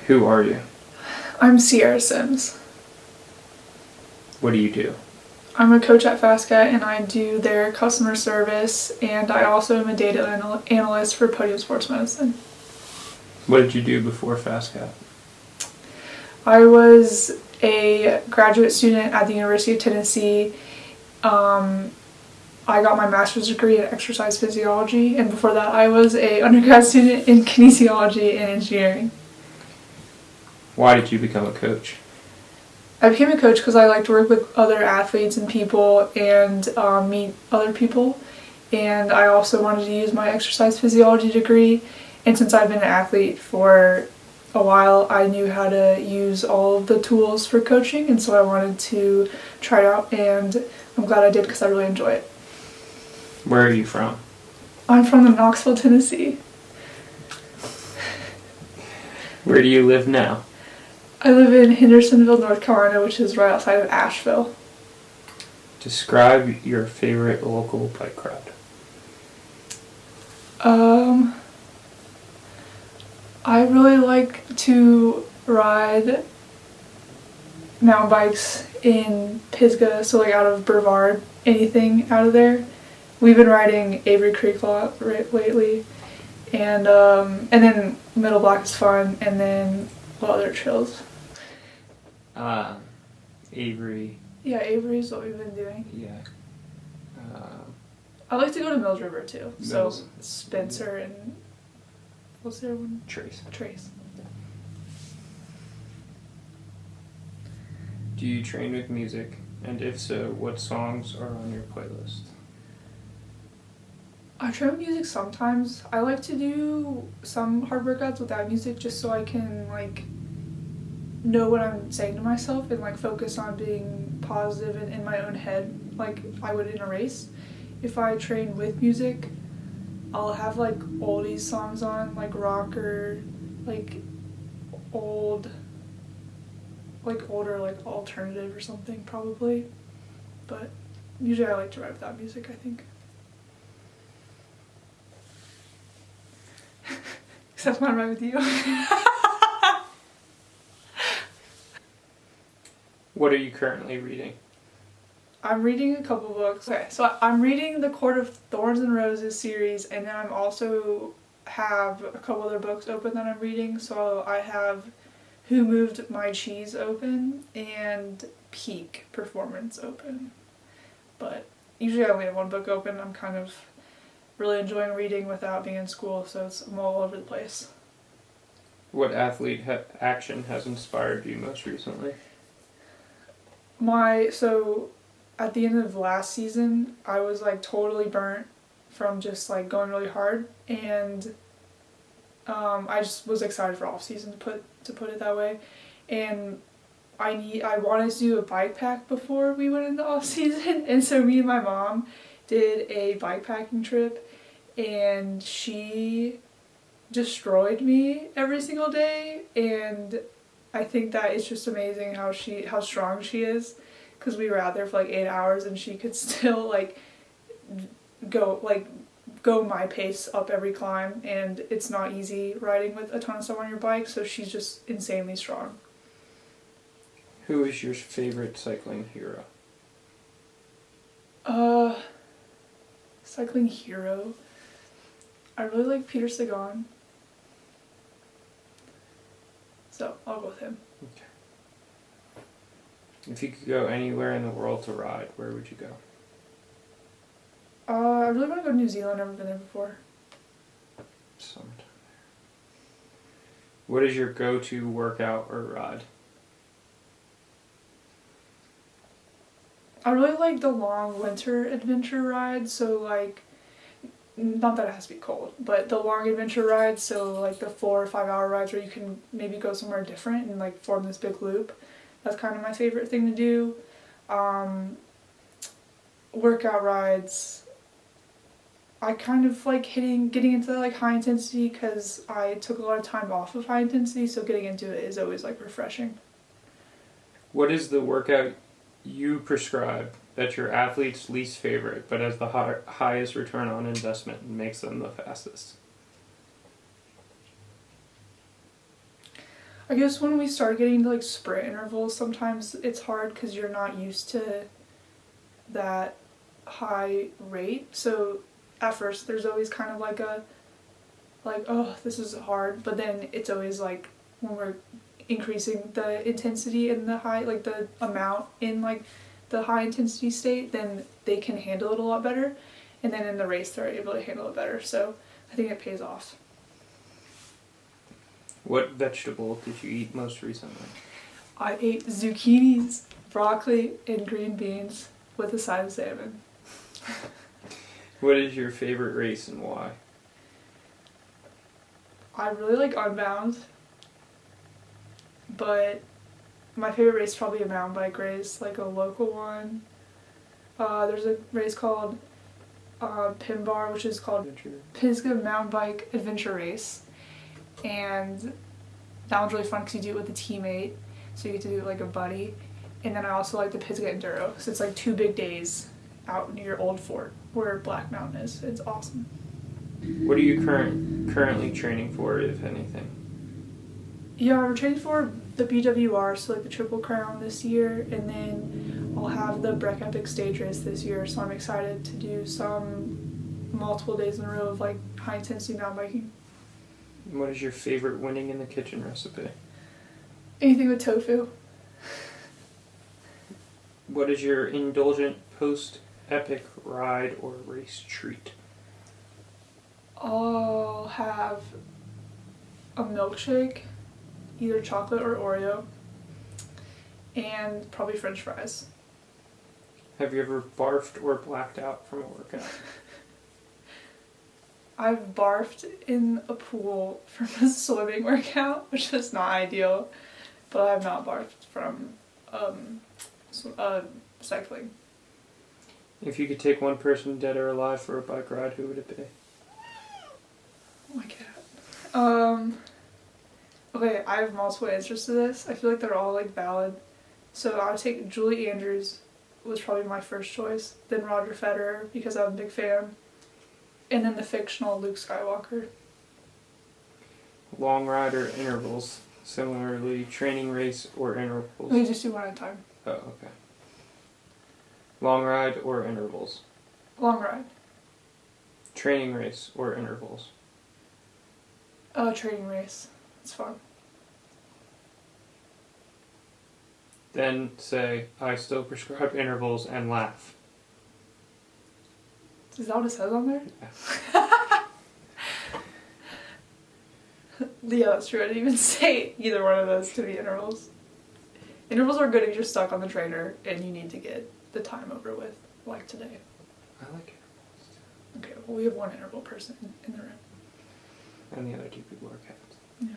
Who are you? I'm Sierra Sims. What do you do? I'm a coach at FasCat and I do their customer service, and I also am a data analyst for Podium Sports Medicine. What did you do before FasCat? I was a graduate student at the University of Tennessee. I got my master's degree in exercise physiology, and before that I was an undergrad student in kinesiology and engineering. Why did you become a coach? I became a coach because I like to work with other athletes and people and meet other people. And I also wanted to use my exercise physiology degree. And since I've been an athlete for a while, I knew how to use all of the tools for coaching. And so I wanted to try it out, and I'm glad I did because I really enjoy it. Where are you from? I'm from Knoxville, Tennessee. Where do you live now? I live in Hendersonville, North Carolina, which is right outside of Asheville. Describe your favorite local bike ride. I really like to ride mountain bikes in Pisgah, so like out of Brevard, anything out of there. We've been riding Avery Creek a lot lately, and then Middle Black is fun, and then what other trails? Avery. Yeah, Avery is what we've been doing. Yeah. I like to go to Mills River too. Mills. So Spencer and what's the other one? Trace. Trace. Do you train with music? And if so, what songs are on your playlist? I try with music sometimes. I like to do some hard workouts without music just so I can like know what I'm saying to myself and like focus on being positive and in my own head like I would in a race. If I train with music, I'll have like oldies songs on, like rocker, like older like alternative or something probably. But usually I like to ride without music, I think. Except when I ride with you. What are you currently reading? I'm reading a couple books. Okay, so I'm reading the Court of Thorns and Roses series, and then I'm also have a couple other books open that I'm reading. So I have Who Moved My Cheese open and Peak Performance open. But usually I only have one book open. I'm kind of really enjoying reading without being in school, so I'm all over the place. What athlete action has inspired you most recently? So at the end of last season, I was like totally burnt from just like going really hard, and I just was excited for off season to put it that way, and I wanted to do a bike pack before we went into off season, and so me and my mom did a bike packing trip, and she destroyed me every single day, and I think that it's just amazing how strong she is, because we were out there for like 8 hours and she could still like go my pace up every climb, and it's not easy riding with a ton of stuff on your bike, so she's just insanely strong. Who is your favorite cycling hero? Cycling hero. I really like Peter Sagan. So I'll go with him. Okay. If you could go anywhere in the world to ride, where would you go? I really want to go to New Zealand. I've never been there before. Sometime there. What is your go-to workout or ride? I really like the long winter adventure rides, so like, not that it has to be cold, but the long adventure rides, so like the 4 or 5 hour rides where you can maybe go somewhere different and like form this big loop. That's kind of my favorite thing to do. Workout rides, I kind of like getting into like high intensity because I took a lot of time off of high intensity, so getting into it is always like refreshing. What is the workout you prescribe that's your athlete's least favorite but has the highest return on investment and makes them the fastest? I guess when we start getting to like sprint intervals, sometimes it's hard because you're not used to that high rate. So at first there's always kind of like oh, this is hard, but then it's always like when we're increasing the intensity and the high, like the amount in like the high intensity state, then they can handle it a lot better, and then in the race they're able to handle it better. So I think it pays off. What vegetable did you eat most recently? I ate zucchinis, broccoli, and green beans with a side of salmon. What is your favorite race and why? I really like Unbound, but my favorite race is probably a mountain bike race, like a local one. There's a race called Pinbar, which is called Pisgah Mountain Bike Adventure Race, and that one's really fun because you do it with a teammate, so you get to do it like a buddy. And then I also like the Pisgah Enduro, so it's like 2 big days out near Old Fort where Black Mountain is. It's awesome. What are you currently training for, if anything? Yeah, we're training for the BWR, so like the Triple Crown this year, and then I'll have the Breck Epic stage race this year, so I'm excited to do some multiple days in a row of like high intensity mountain biking. What is your favorite winning in the kitchen recipe? Anything with tofu. What is your indulgent post-epic ride or race treat? I'll have a milkshake, either chocolate or Oreo, and probably French fries. Have you ever barfed or blacked out from a workout? I've barfed in a pool from a swimming workout, which was not ideal, but I have not barfed from cycling. If you could take one person, dead or alive, for a bike ride, who would it be? Oh my god. Okay, I have multiple answers to this. I feel like they're all like valid. So I would take Julie Andrews, was probably my first choice, then Roger Federer because I'm a big fan, and then the fictional Luke Skywalker. Long ride or intervals? Similarly, training race or intervals? We just do one at a time. Oh, okay. Long ride or intervals? Long ride. Training race or intervals? Training race. It's fun. Then say, I still prescribe intervals and laugh. Is that what it says on there? Yeah. Yeah, that's true. I didn't even say either one of those to be intervals. Intervals are good if you're stuck on the trainer and you need to get the time over with, like today. I like intervals too. Okay, well we have one interval person in the room. And the other 2 people are cats. Yeah.